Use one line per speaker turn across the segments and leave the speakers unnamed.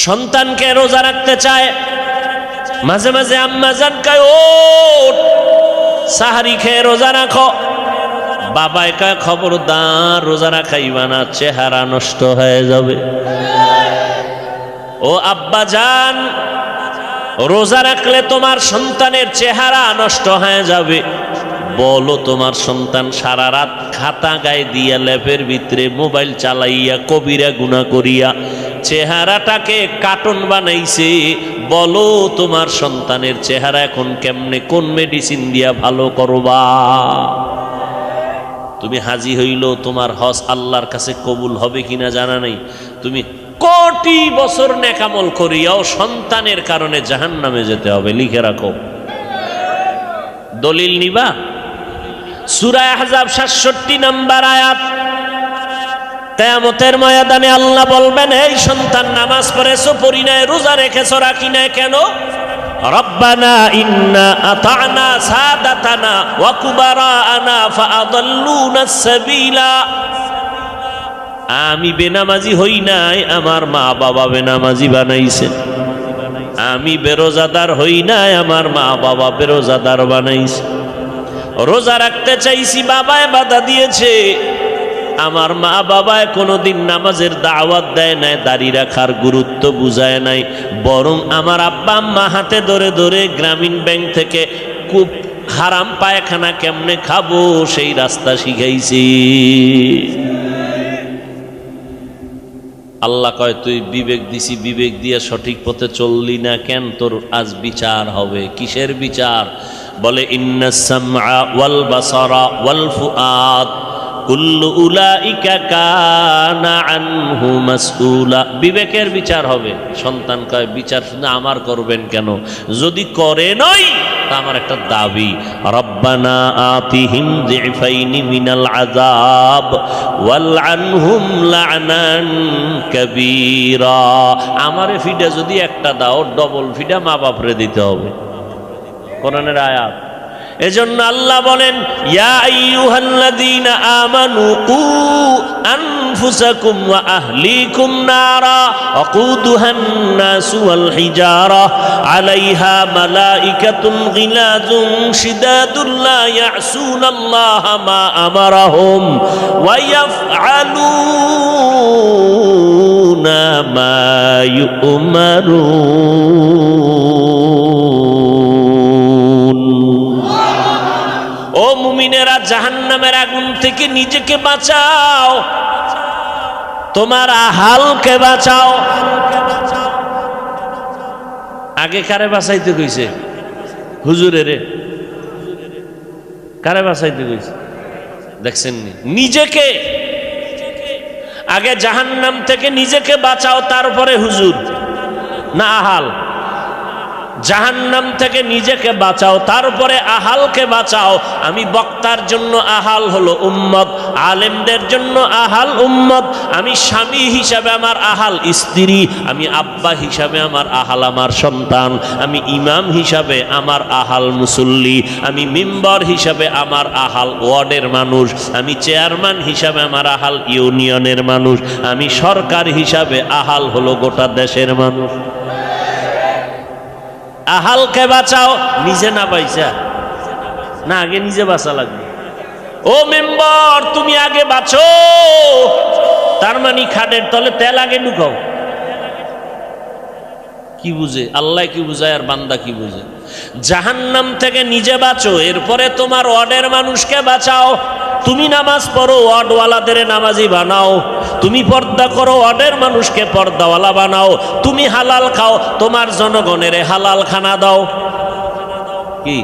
সন্তানকে রোজা রাখতে চায়, মাঝে মাঝে আম্মা জান কয় ওঠ সাহারি খেয়ে রোজা রাখো, বাবায় কয় খবরদার রোজা রাখাইবা না, চেহারা নষ্ট হয়ে যাবে। ও আব্বা জান, রোজা রাখলে তোমার সন্তানের চেহারা নষ্ট হয়ে যাবে। বলো তোমার সন্তান সারা রাত খাতা গায়ে দিয়া ল্যাপের ভিতরে মোবাইল চালাইয়া কবিরা গুনাহ করিয়া চেহারাটাকে কার্টুন বানাইছে, বলো তোমার সন্তানের চেহারা এখন কেমনে, কোন মেডিসিন দিয়া ভালো করবা? তুমি হাজি হইল, তোমার হজ আল্লাহর কাছে কবুল হবে কিনা জানা নাই। তুমি কোটি বছর নেকামল করিয়াও সন্তানের কারণে জাহান্নামে যেতে হবে, লিখে রাখো। দলিল নিবা? সূরা আহজাব ৬৭ নম্বর আয়াত। কিয়ামতের ময়দানে আল্লাহ বলবেন, এই সন্তান নামাজ পড়েছো পড়ি নাই, রোজা রেখেছো রাখি নাই কেন? রব্বানা ইন্না আতা'না সাদাতানা ওয়া কুবারানা ফাআদাল্লুনা সাবিলা। আমি বেনামাজি হই নাই, আমার মা বাবা বেনামাজি বানাইছে। আমি বেরোজাদার হই নাই, আমার মা বাবা বেরোজাদার বানাইছে। রোজা রাখতে চাইছি, বাবায় বাধা দিয়েছে। আমার মা বাবায় কোনোদিন নামাজের দাওয়াত দেয় নাই, দাড়ি রাখার গুরুত্ব বুঝায় নাই, বরং আমার আব্বা আম্মা হাতে ধরে ধরে গ্রামীণ ব্যাংক থেকে খুব হারাম পায়খানা কেমনে খাবো সেই রাস্তা শিখাইছি। আল্লাহ কয়, তুই বিবেক দিছি, বিবেক দিয়ে সঠিক পথে চললি না কেন, তোর আজ বিচার হবে। কিসের বিচার? বলে ইন্নাস সামআ ওয়াল বাসারা ওয়াল ফুআদ কুল্লু উলাইকা কানা আনহু মাসউলা। বিবেকের বিচার হবে। সন্তান কয়, বিচার শুধু আমার করবেন কেন? যদি করে নয় তা আমার একটা দাবি, রব্বানা আতিহিম যিফাইনি মিনাল আযাব ওয়াল আনহুম লা'নান কাবীরা। আমারে ফিডা যদি একটা দাও, ডবল ফিডা মা বাপরে দিতে হবে। কোরআনের আয়াত। এজন্য আল্লাহ বলেন, ইয়া আইয়ুহাল্লাযীনা আমানু কু আনফুসাকুম ওয়া আহলিকুম নারা ওয়াকুদুহান নাসু ওয়াল হিজারা আলাইহা মালাইকাতুন গিলাযুন শিদাদুন লা ইয়াসুনাল্লাহা মা আমারাহুম ওয়া ইয়াফআলুনা মা ইউমারুন। ও মুমিনেরা, জাহান্নামের আগুন থেকে নিজেকে বাঁচাও, তোমার আহালকে বাঁচাও। আগে কারে বাঁচাইতে কইছে? হুজুরেরে। কারে বাঁচাইতে কইছে? দেখছেন নিজেকে। আগে জাহান্নাম থেকে নিজেকে বাঁচাও, তারপরে হুজুর না আহাল? জাহান্নাম থেকে নিজেকে বাঁচাও, তারপরে আহালকে বাঁচাও। আমি বক্তার জন্য আহাল হলো উম্মত, আলেমদের জন্য আহাল উম্মত। আমি স্বামী হিসাবে আমার আহাল স্ত্রী, আমি আব্বা হিসাবে আমার আহাল আমার সন্তান, আমি ইমাম হিসাবে আমার আহাল মুসল্লি, আমি মিম্বর হিসাবে আমার আহাল ওয়ার্ডের মানুষ, আমি চেয়ারম্যান হিসাবে আমার আহাল ইউনিয়নের মানুষ, আমি সরকার হিসাবে আহাল হলো গোটা দেশের মানুষ। আহালকে বাঁচাও, নিজে না পাইছা না, আগে নিজে বাঁচা লাগবে। ও মেম্বার, তুমি আগে বাঁচো, তার মানে খাটের তলে তেল আগে ঢুকাও। কি বুঝে আল্লাহ, কি বুঝায় আর বান্দা কি বুঝে? জাহান্নাম থেকে নিজে বাঁচো, এরপরে তোমার ওয়ার্ডের মানুষকে বাঁচাও। তুমি নামাজ পড়ো, ওয়ার্ডওয়ালাদের নামাজি বানাও। তুমি পর্দা করো, ওয়ার্ডের মানুষকে পর্দাওয়ালা বানাও। তুমি হালাল খাও, তোমার জনগণের হালাল খানা দাও। কি?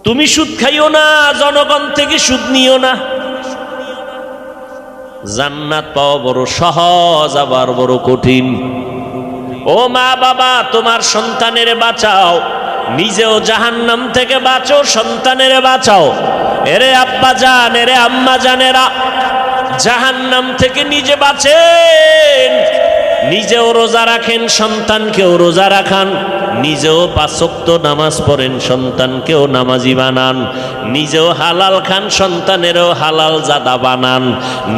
তুমি সুদ খাইও না, জনগণ থেকে সুদ নিও না। জান্নাত পাওয়া বড় সহজ, আবার বড় কঠিন। ও মা বাবা, তোমার সন্তানের বাঁচাও, নিজেও জাহান্নাম থেকে বাঁচো, সন্তানের বাঁচাও। এরে আব্বা জান, এরে আম্মা জানেরা, জাহান্নাম থেকে নিজে বাঁচেন, নিজেও রোজা রাখেন, সন্তানকেও রোজা রাখান। নিজেও 5 ওয়াক্ত নামাজ পড়েন, সন্তানকেও নামাজি বানান, নিজেও হালাল খান, সন্তানেরও হালাল জাদা বানান,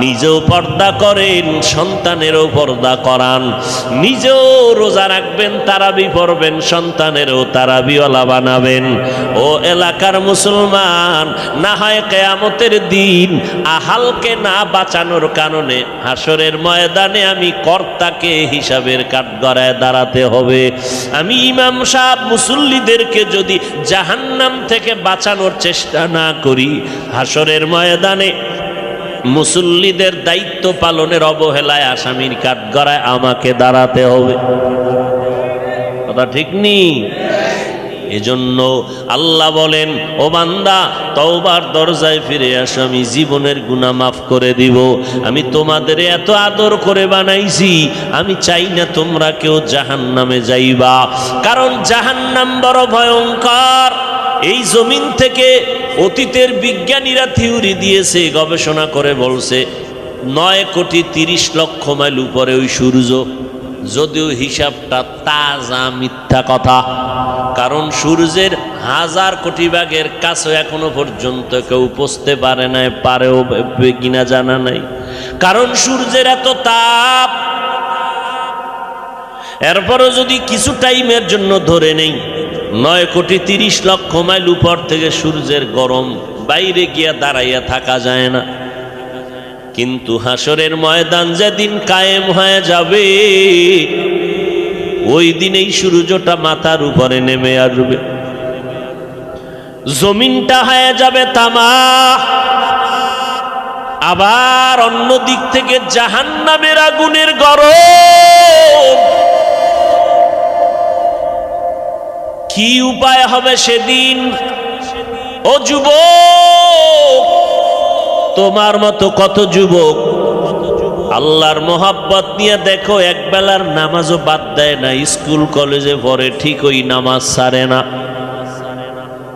নিজেও পর্দা করেন, সন্তানেরও পর্দা করান, নিজেও রোজা রাখবেন, তারাবি পড়বেন, সন্তানেরও তারাবিওয়ালা বানাবেন। ও এলাকার মুসলমান, না হয় কিয়ামতের দিন আহালকে না বাঁচানোর কারণে হাসরের ময়দানে আমি কর্তাকে হিসাবের কাঠগড়ায় দাঁড়াতে হবে। আমি ইমাম সাহেব মুসল্লিদেরকে যদি জাহান্নাম থেকে বাঁচানোর চেষ্টা না করি, হাসরের ময়দানে মুসল্লিদের দায়িত্ব পালনের অবহেলায় আসামির কাঠগড়ায় আমাকে দাঁড়াতে হবে। কথা ঠিক নেই? এজন্য আল্লাহ বলেন, ও বান্দা, তওবার দরজায় ফিরে আসো, আমি জীবনের গুনাহ মাফ করে দিব। আমি তোমাদের এত আদর করে বানাইছি, আমি চাই না তোমরা কেউ জাহান্নামে যাইবা, কারণ জাহান্নাম বড় ভয়ঙ্কর। এই জমিন থেকে অতীতের বিজ্ঞানীরা থিওরি দিয়েছে, গবেষণা করে বলছে 9,30,00,000 মাইল উপরে ওই সূর্য, যদিও হিসাবটা তাজা মিথ্যা কথা, কারণ সূর্যের 1000 কোটি ভাগের কাছে এখনো পর্যন্ত কেউ পৌঁছতে পারে নাই, পারেও কিনা জানা নাই, কারণ সূর্যের এত তাপ। এরপরও যদি কিছু টাইমের জন্য ধরে নেই 9,30,00,000 মাইল উপর থেকে সূর্যের গরম, বাইরে গিয়া দাঁড়াইয়া থাকা যায় না, কিন্তু হাসরের ময়দান যেদিন কায়েম হয়ে যাবে, ওই দিন এই সূর্যটা মাথার উপরে নেমে আসবে, জমিনটা হয়ে যাবে তামা। আবার অন্য দিক থেকে জাহান্নামের আগুনের গরম। কি উপায় হবে সেদিন? ও যুবক, তোমার মতো কত যুবক আল্লাহর মোহাব্বত নিয়ে দেখো এক বেলার নামাজও বাদ দেয় না, স্কুল কলেজে পড়ে, ঠিক ওই নামাজ ছাড়ে না।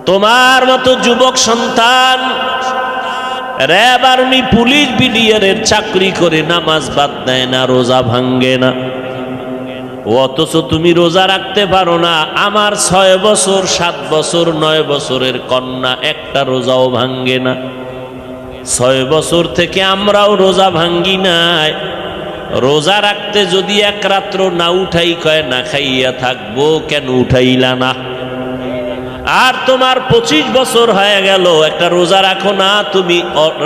তোমার মতো যুবক সন্তান র্যাব, আর্মি, পুলিশ, বিডিআরের চাকরি করে নামাজ বাদ দেয় না, রোজা ভাঙ্গে না, অথচ তুমি রোজা রাখতে পারো না। আমার 6 বছর, 7 বছর, 9 বছরের কন্যা একটা রোজাও ভাঙ্গে না। 6 বছর থেকে আমরাও রোজা ভাঙ্গি নাই। রোজা রাখতে যদি এক রাত্র না উঠাই, কয় না খাইয়া থাকবো, কেন উঠাইলা না? আর তোমার 25 বছর হয়ে গেল, একটা রোজা রাখো না, তুমি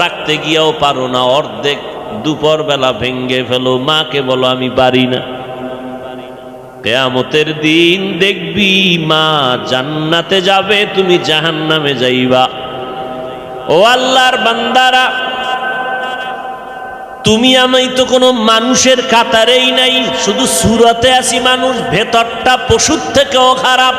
রাখতে গিয়েও পারো না, অর্ধেক দুপুর বেলা ভেঙ্গে ফেলো, মাকে বলো আমি পারি না। কিয়ামতের দিন দেখবি মা জান্নাতে যাবে, তুমি জাহান্নামে যাইবা। ও আল্লাহর বান্দারা, তুমি আমি তো কোনো মানুষের কাতারেই নাই, শুধু সুরতে আছি মানুষ, ভেতরটা পশুর থেকেও খারাপ।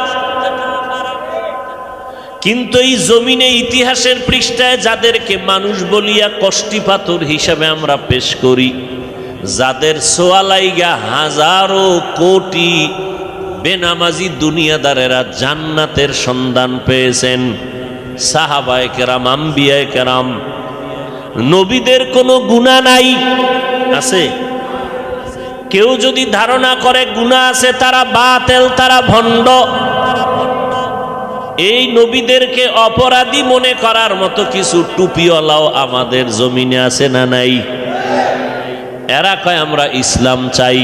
কিন্তু এই জমিনে ইতিহাসের পৃষ্ঠায় যাদেরকে মানুষ বলিয়া কষ্টি পাথর হিসাবে আমরা পেশ করি, যাদের সোয়ালাইগা হাজারো কোটি বেনামাজি দুনিয়াদারেরা জান্নাতের সন্ধান পেয়েছেন, সাহাবায়ে কেরাম, আম্বিয়ায়ে কেরাম, নবীদের কোনো গুনাহ নাই। আছে? কেউ যদি ধারণা করে গুনাহ আছে, তারা বাতেল, তারা ভণ্ড। এই নবীদেরকে অপরাধী মনে করার মতো কিছু টুপিওয়ালাও আমাদের জমিনে আছে না নাই? এরা কয় আমরা ইসলাম চাই।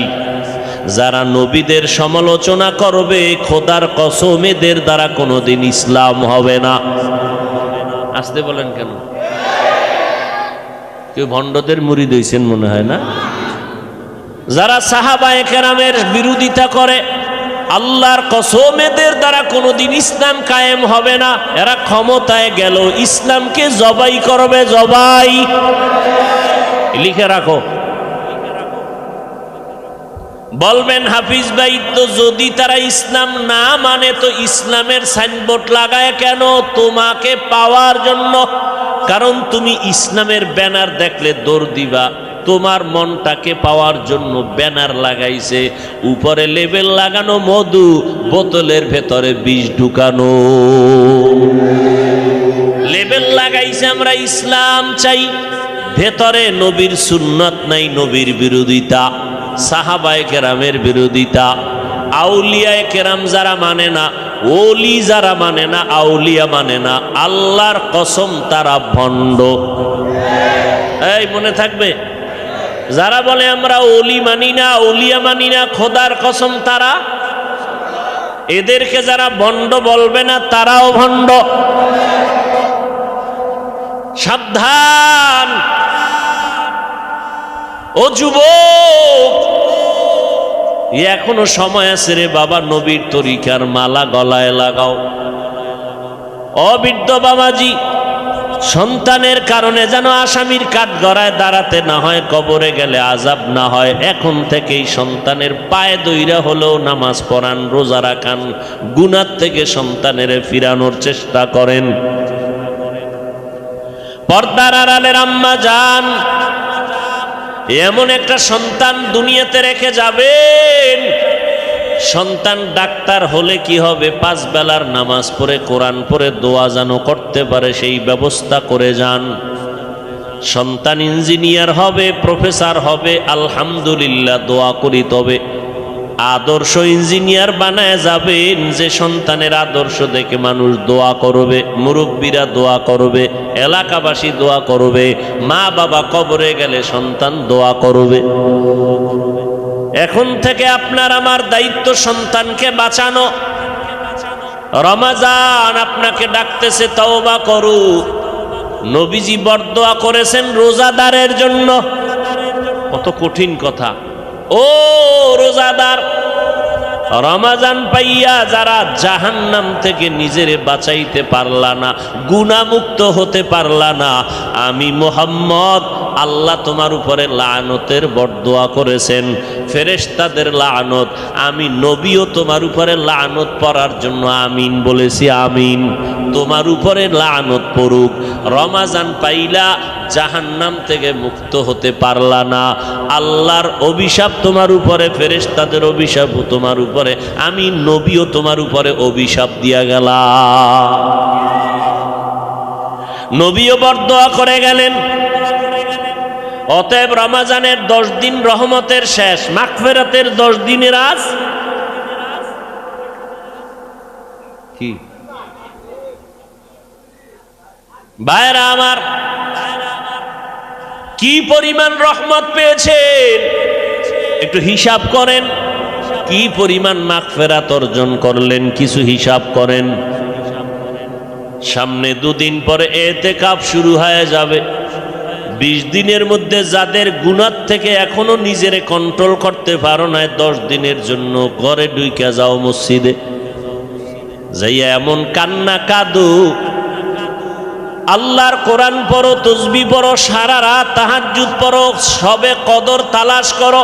যারা নবীদের সমালোচনা করবে, খোদার কসম এদের দ্বারা কোনোদিন ইসলাম হবে না। আসতে বলেন কেন? কেউ ভণ্ডদের মুরিদ হইছেন মনে হয় না? যারা সাহাবায়ে কেরামের বিরোধিতা করে, আল্লাহর কসম এদের দ্বারা কোনোদিন ইসলাম কায়েম হবে না। এরা ক্ষমতায় গেল, ইসলামকে জবাই করবে, জবাই। লিখে রাখো। বলবেন হাফিজ ভাই, তো যদি তারা ইসলাম না মানে তো ইসলামের সাইনবোর্ড লাগায় কেন? তোমাকে পাওয়ার জন্য। কারণ তুমি ইসলামের ব্যানার দেখলে দৌড় দিবা। তোমার মনটাকে পাওয়ার জন্য ব্যানার লাগাইছে, উপরে লেবেল লাগানো মধু, বোতলের ভেতরে বিষ ঢুকানো। লেবেল লাগাইছে আমরা ইসলাম চাই, ভেতরে নবীর সুন্নত নাই, নবীর বিরোধিতা, সাহাবায়ে কেরামের বিরোধিতা। আউলিয়ায়ে কেরাম যারা মানে না, ওলি যারা মানে না, আউলিয়া মানে না, আল্লাহর কসম তারা ভণ্ড। এই মনে থাকবে, যারা বলে আমরা ওলি মানি না, আউলিয়া মানি না, খোদার কসম তারা, এদেরকে যারা ভণ্ড বলবে না তারাও ভণ্ড। সাবধান ও যুবক, এখনো সময় আছে রে বাবা, নবীর তরিকার মালা গলায় লাগাও। অবৃদ্ধ বাবাজি, সন্তানের কারণে যেন আসামির কাঠগড়ায় দাঁড়াতে না হয়, কবরে গেলে আযাব না হয়, এখন থেকেই সন্তানের পায়ে দইরা হলেও নামাজ পড়ান, রোজা রাখান, গুনাহ থেকে সন্তানের ফিরানোর চেষ্টা করেন। পর্দার আড়ালের আম্মা জান, এমন একটা সন্তান দুনিয়াতে রেখে যাবেন, সন্তান ডাক্তার হলে কি হবে, 5 বেলার নামাজ পড়ে কোরআন পড়ে দোয়া যেন করতে পারে সেই ব্যবস্থা করে যান। সন্তান ইঞ্জিনিয়ার হবে, প্রফেসর হবে, আলহামদুলিল্লাহ, দোয়া করি। তবে আদর্শ ইঞ্জিনিয়ার বানায় যাবেন, যে সন্তানের আদর্শ দেখে মানুষ দোয়া করবে, মুরব্বীরা দোয়া করবে, এলাকাবাসী দোয়া করবে, মা বাবা কবরে গেলে সন্তান দোয়া করবে। এখন থেকে আপনার আমার দায়িত্ব সন্তানকে বাঁচানো। রমাজান আপনাকে ডাকতেছে, তওবা করু। নবীজি বরদোয়া করেছেন রোজাদারের জন্য। কত কঠিন কথা। ও রোজাদার, রমাজান পাইয়া যারা জাহান্নাম থেকে নিজেরে বাঁচাইতে পারলা না, গুনাহমুক্ত হতে পারলা না, আমি মুহাম্মদ আল্লাহ তোমার উপরে লাআনতের বরদোয়া করেছেন, ফেরেশতাদের লাআনত, আমি নবীও তোমার উপরে লাআনত পড়ার জন্য আমিন বলেছি। আমিন। তোমার উপরে লাআনত পড়ুক। রমাজান পাইলা, জাহান্নাম থেকে মুক্ত হতে পারলা না, আল্লাহর অভিশাপ তোমার উপরে, ফেরেশতাদের অভিশাপ তোমার উপরে, আমি নবীও তোমার উপরে অভিশাপ দিয়া গেলাম। নবীও বরদোয়া করে গেলেন। অতএব রমাজানের 10 দিন রহমতের শেষ, মাগফিরাতের 10 দিনের আজ কি ভাইরা আমার, কি পরিমাণ রহমত পেয়েছেন একটু হিসাব করেন। কি পরিমাণ মাগফিরাত অর্জন করলেন কিছু হিসাব করেন। সামনে 2 দিন পরে ইতিকাফ শুরু হয়ে যাবে। 20 দিনের মধ্যে যাদের গুনাহ থেকে এখনো নিজেরে কন্ট্রোল করতে পারো না, 10 দিনের জন্য ঘরে ঢুইকা যাও, মসজিদে যাইয়া এমন কান্না কাঁদো, আল্লাহর কোরআন পড়ো, তাসবিহ পড়ো, সারা রাত তাহাজ্জুদ পড়ো, সবে কদর তালাশ করো,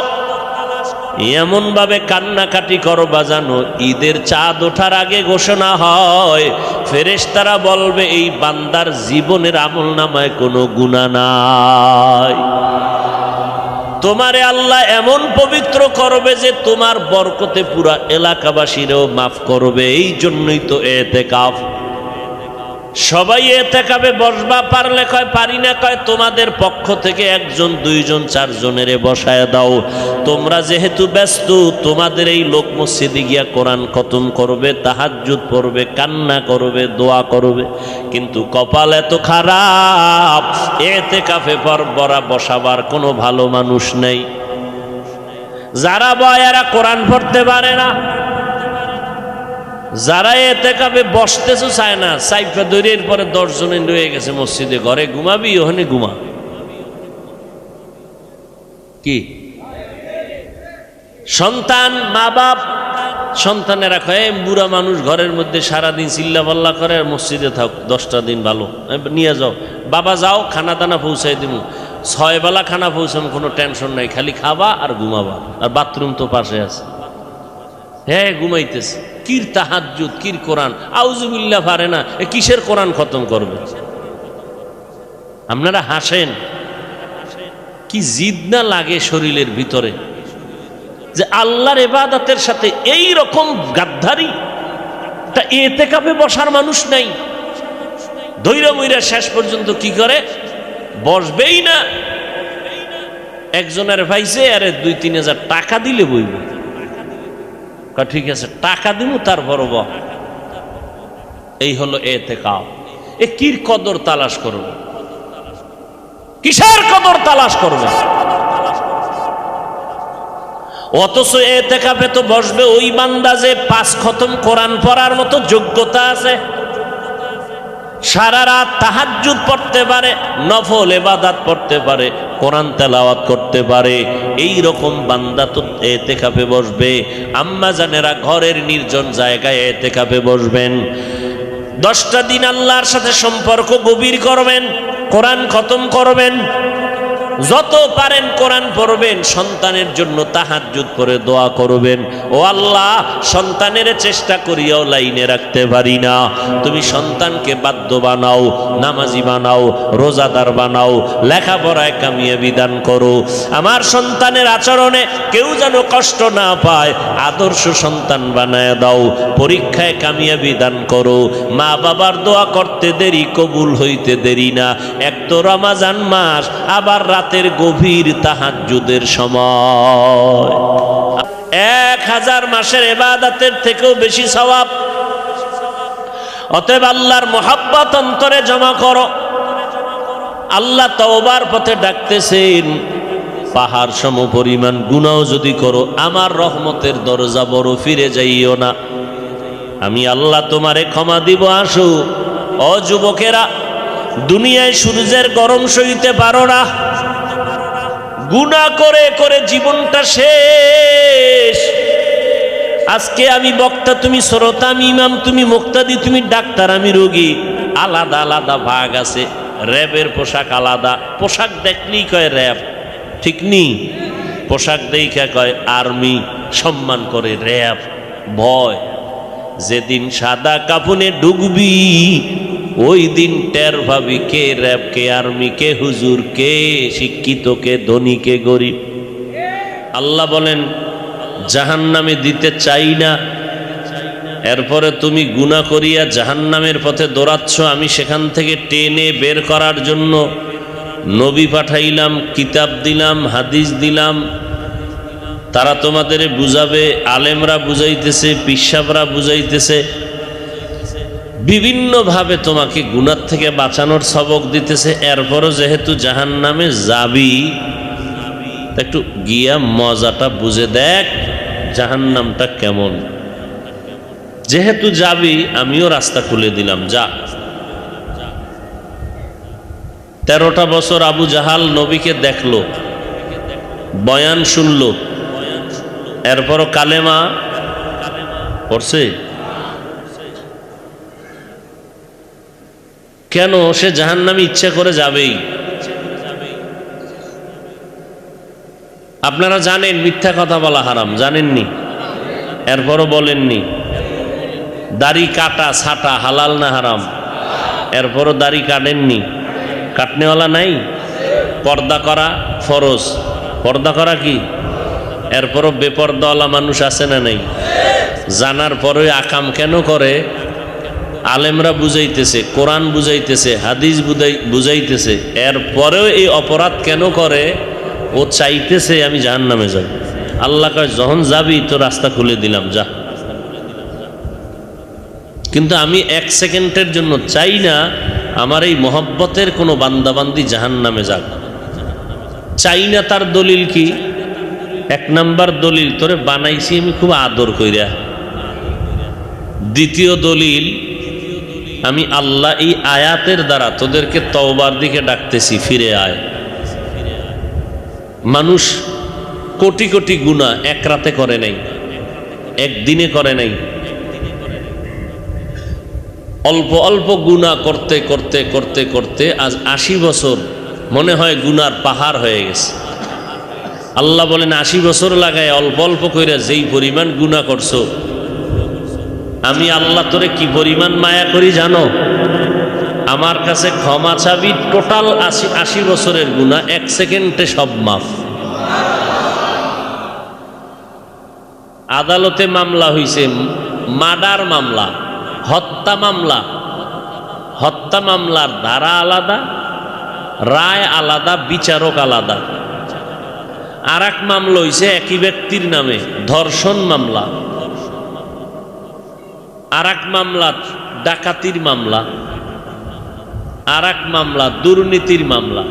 এমন ভাবে কান্নাকাটি করো বাজানো, ঈদের চাঁদ ওঠার আগে ঘোষণা হয়, ফেরেশতারা বলবে এই বান্দার জীবনের আমলনামায় কোনো গুনাহ নাই। তোমারে আল্লাহ এমন পবিত্র করবে যে তোমার বরকতে পুরা এলাকাবাসীরও মাফ করবে। এই জন্যই তো ইতিকাফ। সবাই ইতিকাফে বসবা, পারলে কয় পারি না, কয় তোমাদের পক্ষ থেকে 1 জন 2 জন 4 জনের বসায় দাও। তোমরা যেহেতু ব্যস্ত, তোমাদের এই লোক মসজিদে গিয়া কোরআন খতম করবে, তাহাজ্জুদ পড়বে, কান্না করবে, দোয়া করবে, কিন্তু কপাল এত খারাপ, ইতিকাফে বরা বসাবার কোনো ভালো মানুষ নেই। যারা বয়ারা কোরআন পড়তে পারে না, যারা ইতিকাফে বসতেছো চায় না, সাইফা দৈরের পরে 10 জনে রয়ে গেছে মসজিদে, ঘরে ঘুমাবি, ওখানে ঘুমা। কি সন্তান, মা বাপ, সন্তানেরা কয় বুড়া মানুষ ঘরের মধ্যে সারাদিন চিল্লা পাল্লা করে, আর মসজিদে থাক 10টা দিন ভালো, নিয়ে যাও বাবা, যাও খানা দানা পৌঁছাই দিব, 6 বেলা খানা পৌঁছাম, কোনো টেনশন নাই, খালি খাবা আর ঘুমাবা, আর বাথরুম তো পাশে আছে। হ্যাঁ ঘুমাইতেছে, কির তাহাজ্জুদ, কির কোরআন, আউযুবিল্লাহ পারে না, কিসের কোরআন খতম করবে? আপনারা হাসেন, কি জিদ না লাগে শরীরের ভিতরে যে আল্লাহর ইবাদতের সাথে এই রকম গাদ্দারি। তা ইতিকাফে বসার মানুষ নাই, ধৈর্য মইরা শেষ পর্যন্ত কি করে, বসবেই না। একজনের ভাইছে, আরে 2-3 হাজার টাকা দিলে বইবে, ঠিক আছে, টাকা দিব তারপর এই হলো এতেকাফ। এ কির কদর তালাশ করবে, কিসের কদর তালাশ করবে? অথচ এতেকাফে তো বসবে ওই বান্দা যে 5 খতম কোরআন পড়ার মতো যোগ্যতা আছে, সারা রাত তাহাজ্জুদ পড়তে পারে, নফল ইবাদত পড়তে পারে, কোরআন তেলাওয়াত করতে পারে। এই রকম বান্দা তো এতেকাফে বসবে। আম্মা জানেরা ঘরের নির্জন জায়গায় এতেকাফে বসবেন, 10টা দিন আল্লাহর সাথে সম্পর্ক গভীর করবেন, কোরআন খতম করবেন, যত পারেন কোরআন পড়বেন, সন্তানের জন্য তাহাজ্জুদ পড়ে দোয়া করবেন। ও আল্লাহ, সন্তানের চেষ্টা করিয়াও লাইনে রাখতে পারি না, তুমি সন্তানকে বাধ্য বানাও, নামাজি বানাও, রোজাদার বানাও, লেখাপড়ায় কামিয়াবি দান করো। আমার সন্তানের আচরণে কেউ যেন কষ্ট না পায়, আদর্শ সন্তান বানায় দাও, পরীক্ষায় কামিয়াবি দান করো। মা বাবার দোয়া করতে দেরি, কবুল হইতে দেরি না। এক তো রমজান মাস, আবার রাতের গভীর তাহাজ্জুদের সময়, 1000 মাসের ইবাদতের থেকেও বেশি সওয়াব। অতএব আল্লাহর মোহাব্বত অন্তরে জমা করো। আল্লাহ তওবার পথে ডাকতেছেন, পাহাড় সম পরিমাণ গুনাহ যদি করো, আমার রহমতের দরজা বড়, ফিরে যাইও না, আমি আল্লাহ তোমারে ক্ষমা দিব। আসো ও যুবকেরা, দুনিয়ায় সূর্যের গরম সইতে পারো না, গুনাহ করে করে জীবনটা শেষ। আজকে আমি বক্তা, তুমি শ্রোতা, আমি ইমাম, তুমি মুক্তাদি, তুমি ডাক্তার, আমি রোগী। আলাদা আলাদা ভাগ আছে। র্যাবের পোশাক আলাদা, পোশাক দেখলেই কয় র্যাব, ঠিক নি? পোশাক দেখা কয় আর্মি, সম্মান করে র্যাব। ভয়, যেদিন সাদা কাফনে ঢুকবি ওই দিন টের ভাবি কে র্যাব, কে আর্মি, কে হুজুর, কে শিক্ষিত, কে ধনী, কে গরিব। আল্লাহ বলেন জাহান্নামে দিতে চাই না, এরপরে তুমি গুনাহ করিয়া জাহান্নামের পথে দৌড়াচ্ছ। আমি সেখান থেকে টেনে বের করার জন্য নবী পাঠাইলাম, কিতাব দিলাম, হাদিস দিলাম, তারা তোমাদের বুঝাবে, আলেমরা বুঝাইতেছে, পিসাবরা বুঝাইতেছে, বিভিন্নভাবে তোমাকে গুনাহ থেকে বাঁচানোর সবক দিতেছে। এরপরও যেহেতু জাহান্নামে যাবি, একটু গিয়া মজাটা বুঝে দেখ জাহান্নামটা কেমন। যেহেতু যাবি, আমিও রাস্তা খুলে দিলাম, যা। 13টা বছর আবু জাহাল নবীকে দেখলো, বয়ান শুনলো, এরপরও কালেমা পড়ছে। কেন? সে জাহান্নামে ইচ্ছা করে যাবেই। আপনারা জানেন মিথ্যা কথা বলা হারাম, জানেননি? এরপরও বলেননি। দাড়ি কাটা ছাটা হালাল না হারাম? এরপরও দাড়ি কাটেননি। কাটনেওয়ালা নাই? পর্দা করা ফরজ, পর্দা করা কি? এরপরও বেপর্দাওয়ালা মানুষ আছে না নাই? জানার পরে আকাম কেন করে? আলেমরা বুঝাইতেছে, কোরআন বুঝাইতেছে, হাদিস বুঝাইতেছে, এরপরেও এই অপরাধ কেন করে? ও চাইতেছে আমি জাহান্নামে যাব। আল্লাহ কয় যখন যাবি তো রাস্তা খুলে দিলাম, যা। কিন্তু আমি 1 সেকেন্ডের জন্য চাই না আমার এই মহব্বতের কোনো বান্দাবান্দি জাহান্নামে যাক, চাই না। তার দলিল কি? 1 নাম্বার দলিল, তোরে বানাইছি আমি খুব আদর কইরা। দ্বিতীয় দলিল, আমি আল্লাহ এই আয়াতের দ্বারা তোদেরকে তওবার দিকে ডাকতেছি, ফিরে আয়। মানুষ কোটি কোটি গুনাহ এক রাতে করে নাই, একদিনে করে নাই। অল্প অল্প গুনাহ করতে করতে করতে করতে আজ 80 বছর মনে হয় গুনার পাহাড় হয়ে গেছে। আল্লাহ বলেন 80 বছর লাগায় অল্প অল্প কইরা যেই পরিমাণ গুনাহ করছো, আমি আল্লাহ তোরে কি পরিমাণ মায়া করি জানো? আমার কাছে ক্ষমা চাবি, টোটাল 80 বছরের গুনাহ 1 সেকেন্ডে সব মাফ। আদালতে মামলা হইছে, মার্ডার মামলা, হত্যা মামলা। হত্যা মামলার ধারা আলাদা, রায় আলাদা, বিচারক আলাদা। আর এক মামলা হইছে একই ব্যক্তির নামে, ধর্ষণ মামলা। আর এক মামলা ডাকাতির মামলা, আর এক মামলা দুর্নীতির মামলা।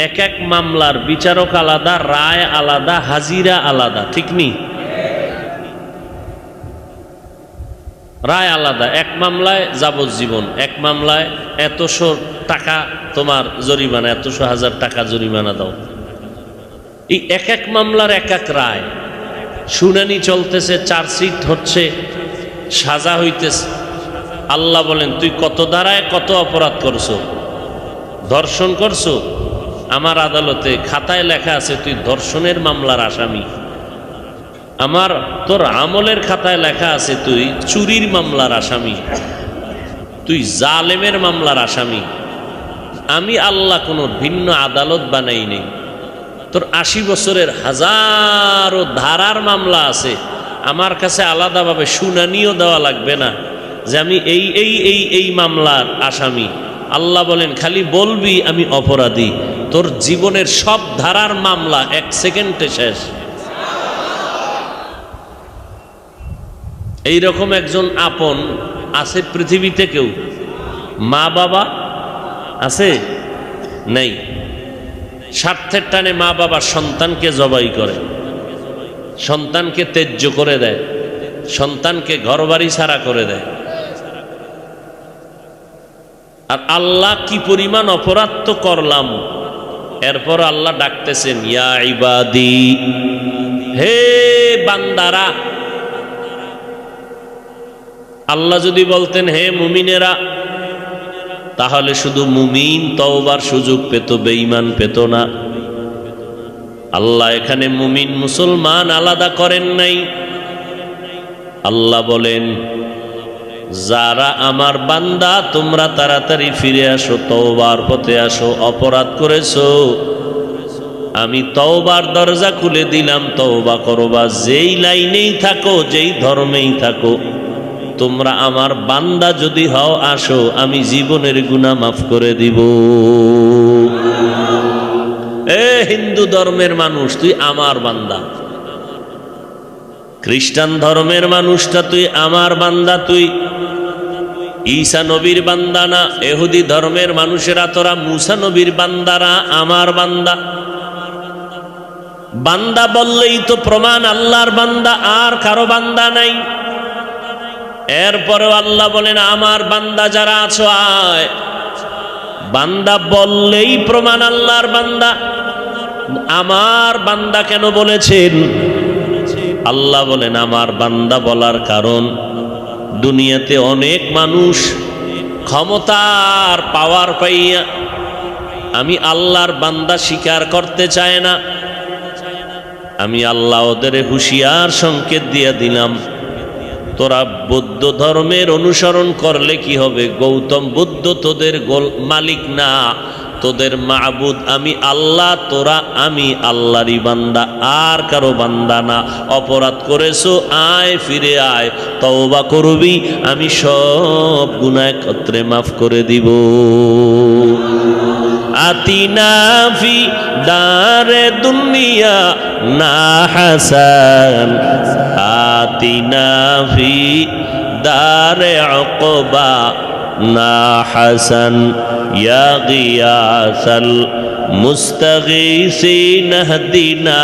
এক এক মামলার বিচারক আলাদা, রায় আলাদা, হাজিরা আলাদা, ঠিক নি? রায় আলাদা। এক মামলায় যাবজ্জীবন, এক মামলায় এতশো টাকা তোমার জরিমানা, এতশো হাজার টাকা জরিমানা দাও। এই এক এক মামলার এক এক রায়, শুনানি চলতেছে, চার্জশিট হচ্ছে, সাজা হইতেছে। আল্লাহ বলেন, তুই কত ধারায় কত অপরাধ করছো? ধর্ষণ করছো? আমার আদালতে খাতায় লেখা আছে তুই ধর্ষণের মামলার আসামি। আমার তোর আমলের খাতায় লেখা আছে তুই চুরির মামলার আসামি, তুই জালেমের মামলার আসামি। আমি আল্লাহ কোনো ভিন্ন আদালত বানাই নেই। তোর 80 বছরের হাজারো ধারার মামলা আছে, আমার কাছে আলাদাভাবে শুনানিও দেওয়া লাগবে না যে আমি এই এই এই এই মামলার আসামি। আল্লাহ বলেন, খালি বলবি আমি অপরাধী, তোর জীবনের সব ধারার মামলা 1 সেকেন্ডে শেষ। এইরকম একজন আপন আছে পৃথিবীতে? কেউ? মা বাবা আছে? নেই। স্বার্থের টানে মা বাবা সন্তানকে জবাই করে, সন্তানকে ত্যায্য করে দেয়, সন্তানকে ঘরবাড়ি ছাড়া করে দেয়। আর আল্লাহ কি পরিমাণ অপরাধ তো করলাম, এরপর আল্লাহ ডাকতেছেন, ইয়া ইবাদি, হে বান্দারা। আল্লাহ যদি বলতেন হে মুমিনেরা, তাহলে শুধু মুমিন তওবার সুযোগ পেত, বেঈমান পেত না। আল্লাহ এখানে মুমিন মুসলমান আলাদা করেন নাই। আল্লাহ বলেন, যারা আমার বান্দা তোমরা তাড়াতাড়ি ফিরে আসো, তওবার পথে আসো। অপরাধ করেছো, আমি তওবার দরজা খুলে দিলাম, তওবা করবা। যেই লাইনেই থাকো, যেই ধর্মেই থাকো, তোমরা আমার বান্দা যদি হও, আসো, আমি জীবনের গুনাহ মাফ করে দিব। এ হিন্দু ধর্মের মানুষ, তুই আমার বান্দা। খ্রিস্টান ধর্মের মানুষটা তুই আমার বান্দা। তুই ঈসা নবীর বান্দা না। ইহুদি ধর্মের মানুষেরা তোরা মুসা নবীর বান্দারা, আমার বান্দা। বান্দা বললেই তো প্রমাণ আল্লাহর বান্দা, আর কারো বান্দা নাই। এরপরেও আল্লাহ বলেন, আমার বান্দা যারা আছো আয়। বান্দা বললেই প্রমাণ আল্লাহর বান্দা। আমার বান্দা কেন বলেছেন? আল্লাহ বলেন, আমার বান্দা বলার কারণ, দুনিয়াতে অনেক মানুষ ক্ষমতার পাওয়ার পাইয়া আমি আল্লাহর বান্দা স্বীকার করতে চায় না। আমি আল্লাহ ওদের হুঁশিয়ার সংকেত দিয়ে দিলাম, তোরা বৌদ্ধ ধর্মের অনুসরণ করলে কি হবে? গৌতম বুদ্ধ তোদের মালিক না, তোদের মাবুদ আমি আল্লাহ। তোরা আমি আল্লাহরই বান্দা, আর কারো বান্দা না। অপরাধ করেছো, আয়, ফিরে আয়, তওবা করবি, আমি সব গুনাহ একত্রে মাফ করে দিব। আতিনা ফি দারে দুনিয়া না হাসান, আতিনা ফি দারে উকবা না হাসান, ইয়া গিয়াসাল মুস্তাগীসিন হদিনা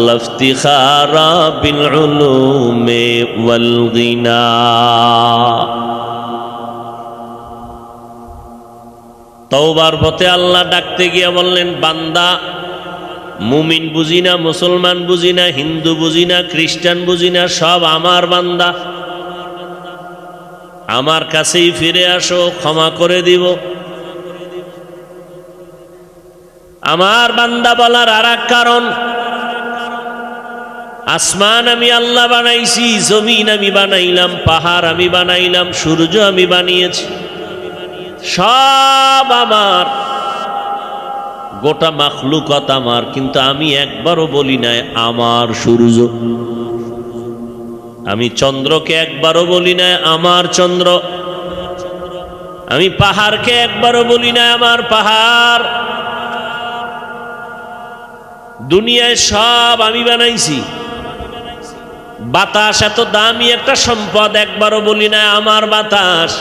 লাফতিখারা বিল উলুমি ওয়াল গিনা। তওবার পথে আল্লাহ ডাকতে গিয়ে বললেন, বান্দা, মুমিন বুঝি না, মুসলমান বুঝি না, হিন্দু বুঝি না, খ্রিস্টান বুঝি না, সব আমার বান্দা। আমার কাছেই ফিরে আসো, ক্ষমা করে দিব। আমার বান্দা বলার আর এক কারণ, আসমান আমি আল্লাহ বানাইছি, জমিন আমি বানাইলাম, পাহাড় আমি বানাইলাম, সূর্য আমি বানিয়েছি, সব আমার, গোটা মাখলুকাত আমার। কিন্তু আমি একবারও বলি নাই আমার সূর্য, আমি চন্দ্রকে একবারও বলি নাই আমার চন্দ্র, আমি পাহাড়কে একবারও বলি নাই আমার পাহাড়। দুনিয়ায় সব আমি বানাইছি, বাতাস এত দামি একটা সম্পদ, একবারও বলি না আমার বাতাস।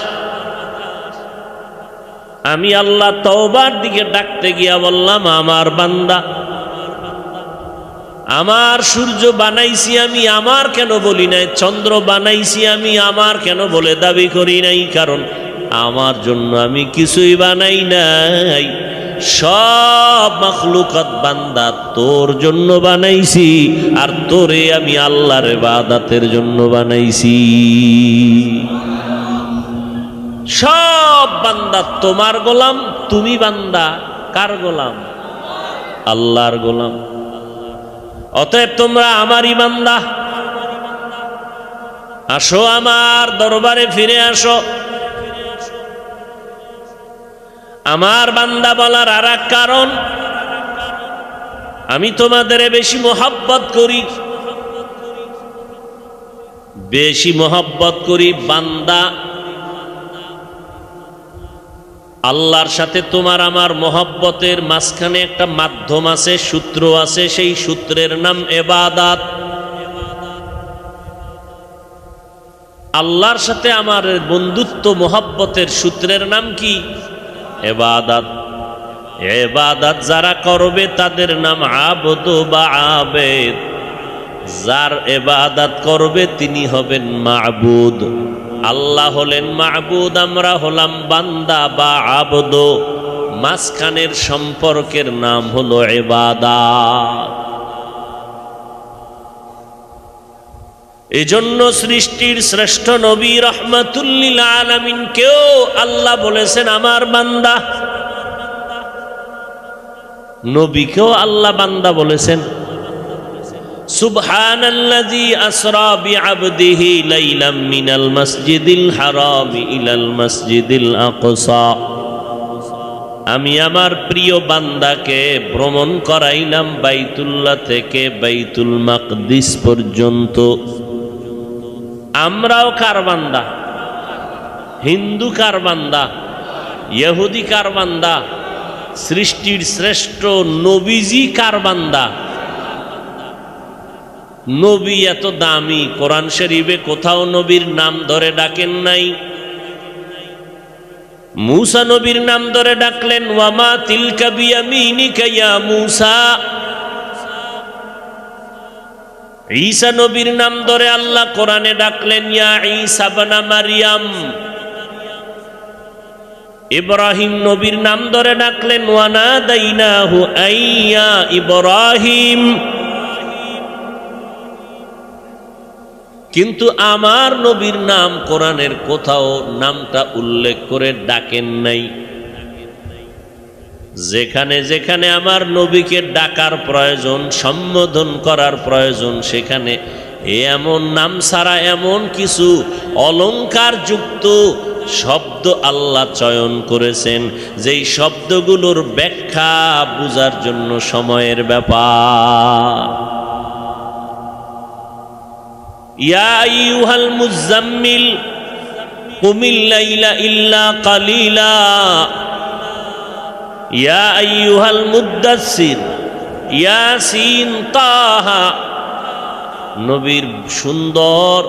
আমি আল্লাহ তওবার দিকে ডাকতে গিয়া বললাম, আমার বান্দা, আমার সূর্য বানাইছি আমি, আমার কেন বলি নাই? চন্দ্র বানাইছি আমি, আমার কেন বলে দাবি করি নাই? কারণ আমার জন্য আমি কিছুই বানাই নাই। সব মাখলুকাত বান্দা তোর জন্য বানাইছি, আর তোরে আমি আল্লাহর ইবাদতের জন্য বানাইছি। সব বান্দা তোমার গোলাম, তুমি বান্দা কার গোলাম? আল্লাহর গোলাম। অতএব তোমরা আমারই বান্দা। আসো আমার দরবারে ফিরে আসো। আমার বান্দা বলার আর এক কারণ, আমি তোমাদের বেশি মোহাব্বত করি। বেশি মোহাব্বত করি বান্দা। আল্লাহর সাথে তোমার আমার মোহাব্বতের মাঝখানে একটা মাধ্যম আছে, সূত্র আছে, সেই সূত্রের নাম ইবাদত। আল্লাহর সাথে আমার বন্ধুত্ব মোহাব্বতের সূত্রের নাম কি? ইবাদত। ইবাদত যারা করবে তাদের নাম আবদ বা আবেদ। যার ইবাদত করবে তিনি হবেন মাবুদ। আল্লাহ হলেন মাবুদ, আমরা হলাম বান্দা বা আবদ। মাঝখানের সম্পর্কের নাম হলো ইবাদত। এজন্য সৃষ্টির শ্রেষ্ঠ নবী রাহমাতুল লিল আলামিন কেও আল্লাহ বলেছেন আমার বান্দা। নবীকেও আল্লাহ বান্দা বলেছেন। সুবহানাল্লাযী আসরা বিআবদিহি লাইলাম মিনাল মাসজিদিল হারাম ইলাল মাসজিদিল আকসা। আমি আমার প্রিয় বান্দাকে ভ্রমণ করাইলাম বাইতুল্লাহ থেকে বাইতুল মাকদিস পর্যন্ত। আমরাও কার বান্দা? হিন্দু কার বান্দা? ইহুদি কার বান্দা? সৃষ্টির শ্রেষ্ঠ নবীজি কার বান্দা? নবী এত দামি, কোরআন শরীফে কোথাও নবীর নাম ধরে ডাকেন নাই। মূসা নবীর নাম ধরে ডাকলেন, ওয়ামা তিলকা বিয়ামিনিকা ইয়া মূসা। ঈসা নবীর নাম ধরে আল্লাহ কোরআনে ডাকলেন, ইয়া ঈসা ইবনে মারইয়াম। ইব্রাহিম নবীর নাম ধরে ডাকলেন, ওয়ানাদাইনাহু আইয়া ইব্রাহিম। কিন্তু আমার নবীর নাম কোরআনের কোথাও নামটা উল্লেখ করে ডাকেন নাই। যেখানে যেখানে আমার নবীকে ডাকার প্রয়োজন, সম্বোধন করার প্রয়োজন, সেখানে এমন নাম ছাড়া এমন কিছু অলংকার যুক্ত শব্দ আল্লাহ চয়ন করেছেন, যেই শব্দগুলোর ব্যাখ্যা বুঝার জন্য সময়ের ব্যাপার। ইয়া আইয়ুহাল মুযাম্মিল কুমিল লাইলা ইল্লা কালিলা। ইয়া আইয়ুহাল মুদ্দাসসির ইয়াসিন তাহা। নবীর সুন্দর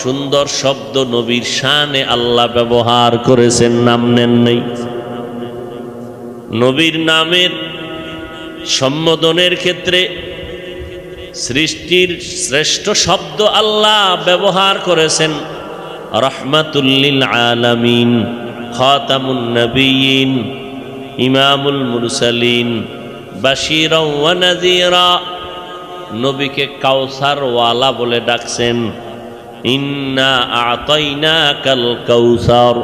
সুন্দর শব্দ নবীর শানে আল্লাহ ব্যবহার করেছেন, নাম নেন নাই। নবীর নামের সম্বোধনের ক্ষেত্রে সৃষ্টির শ্রেষ্ঠ শব্দ আল্লাহ ব্যবহার করেছেন রাহমাতুল লিল আলামিন, খাতামুন নবিয়্যিন, ইমামুল মুরসালিন, বাশীরা ওয়া নাযীরা। নবীকে কাউসার ওয়ালা বলে ডাকছেন, ইন্না আ'তাইনাকাল কাউসার।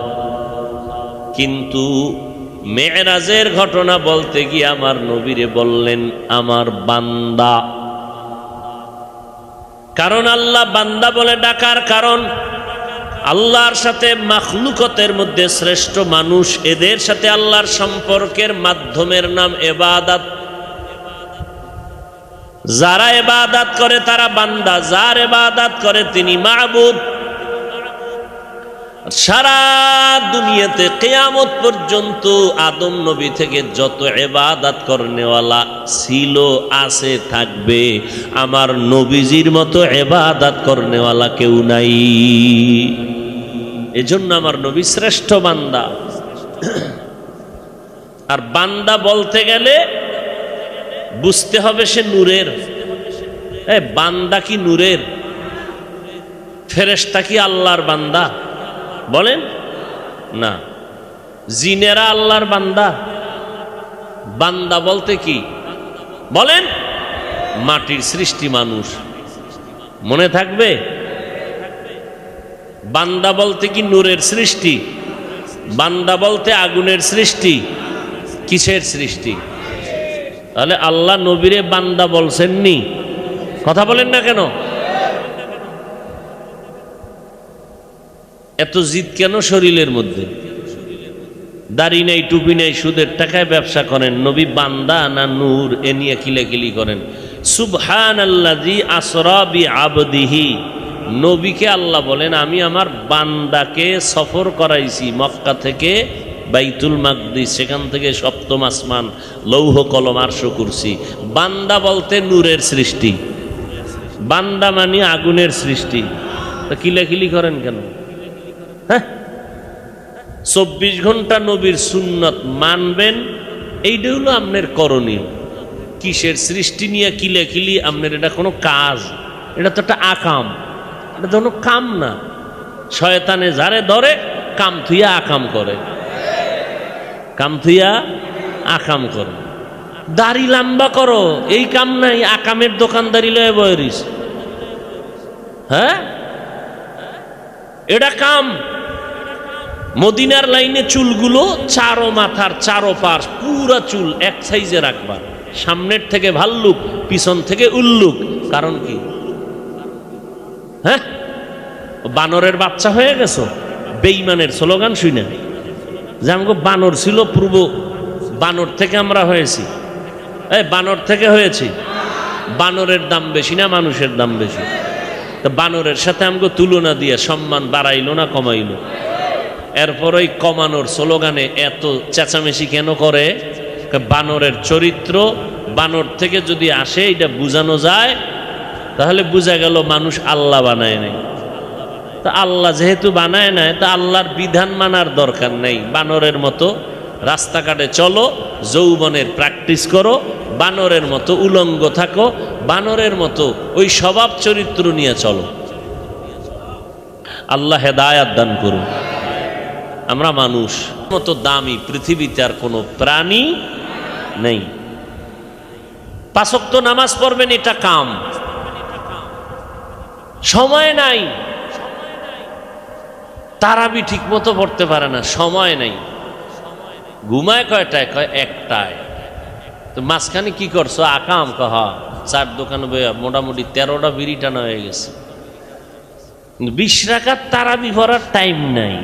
কিন্তু মেরাজের ঘটনা বলতে গিয়ে আমার নবীরে বললেন আমার বান্দা। কারণ আল্লাহ বান্দা বলে ডাকার কারণ, আল্লাহর সাথে মাখলুকতের মধ্যে শ্রেষ্ঠ মানুষ, এদের সাথে আল্লাহর সম্পর্কের মাধ্যমের নাম ইবাদত। যারা ইবাদত করে তারা বান্দা, যার ইবাদত করে তিনি মাবুদ। সারা দুনিয়াতে কিয়ামত পর্যন্ত আদম নবী থেকে যত ইবাদত করনেওয়ালা ছিল, আছে, থাকবে, আমার নবীজির মতো ইবাদত করনেওয়ালা কেউ নাই। এজন্য আমার নবী শ্রেষ্ঠ বান্দা। আর বান্দা বলতে গেলে বুঝতে হবে সে নূরের। বান্দা কি নূরের? ফেরেশতা কি আল্লাহর বান্দা? বলেন না। জিনেরা আল্লাহর বান্দা? বান্দা বলতে কি বলেন? মাটির সৃষ্টি মানুষ। মনে থাকবে? বান্দা বলতে কি নূরের সৃষ্টি? বান্দা বলতে আগুনের সৃষ্টি? কিসের সৃষ্টি? তাহলে আল্লাহ নবীরে বান্দা বলছেননি? কথা বলেন না কেন? এত জিদ কেন শরীরের মধ্যে? দাড়ি নাই, টুপি নাই, সুদের টাকায় ব্যবসা করেন, নবী বান্দা না নূর এ নিয়ে কিলাকিলি করেন। সুবহানাল্লাযী আসরা বিআবদিহি, নবীকে আল্লাহ বলেন আমি আমার বান্দাকে সফর করাইছি মক্কা থেকে বাইতুল মাকদিস, সেখান থেকে সপ্তম আসমান, লৌহ কলম, আরশ কুরসি। বান্দা বলতে নূরের সৃষ্টি, বান্দা মানে আগুনের সৃষ্টি। তো কিলাকিলি করেন কেন? 24 ঘন্টা নবীর সুন্নত মানবেন, এইটা হলো আপনার করণীয়। কিসের সৃষ্টি নিয়ে কিলাকিলি? আপনার এটা কোনো কাজ? এটা তো একটা আকাম, এটা তো কোনো কাম না। শয়তানে যারে ধরে কাম থুইয়া আকাম করে, কাম থুইয়া আকাম করে। দাড়ি লম্বা করো, এই কাম নাই, আকামের দোকানদারি লয়ে বয়রিস। হ্যাঁ, এটা কাম। মদিনার লাইনে চুলগুলো চারো মাথার চারো পাশ পুরা চুল এক সাইজে রাখবা, সামনের থেকে ভাল্লুক, পিছন থেকে উল্লুক। কারণ কি? হ্যাঁ, বানরের বাচ্চা হয়ে গেছো? বেঈমানের স্লোগান শুনে যে আমাকে বানর ছিল পূর্ব, বানর থেকে আমরা হয়েছি। বানর থেকে হয়েছি। বানরের দাম বেশি না মানুষের দাম বেশি? তো বানরের সাথে আমাকে তুলনা দিয়ে সম্মান বাড়াইলো না কমাইলো? এরপর ওই কমানোর স্লোগানে এত চেঁচামেচি কেন করে? বানরের চরিত্র বানর থেকে যদি আসে এটা বুঝানো যায়, তাহলে বোঝা গেল মানুষ আল্লাহ বানায় নাই। তা আল্লাহ যেহেতু বানায় নাই, তা আল্লাহর বিধান মানার দরকার নেই। বানরের মতো রাস্তাঘাটে চলো, যৌবনের প্র্যাকটিস করো, বানরের মতো উলঙ্গ থাকো, বানরের মতো ওই স্বভাব চরিত্র নিয়ে চলো। আল্লাহ হেদায়াত দান করুন। আমরা মানুষ মতো দামি পৃথিবীতে আর কোনো প্রাণী নেই। 5 ওয়াক্ত নামাজ পড়বেন, এটা কাম। সময় নাই, তারাবি ঠিক মতো পড়তে পারে না, সময় নাই। ঘুমায় কয়টায়? কয় 1টায়। তো মাঝখানে কি করছো? আকাম। কহ 4 দোকানে বইয়া মোটামুটি 13টা বিড়ি টানা হয়ে গেছে। 20 রাকাত তারাবি পড়ার টাইম নাই,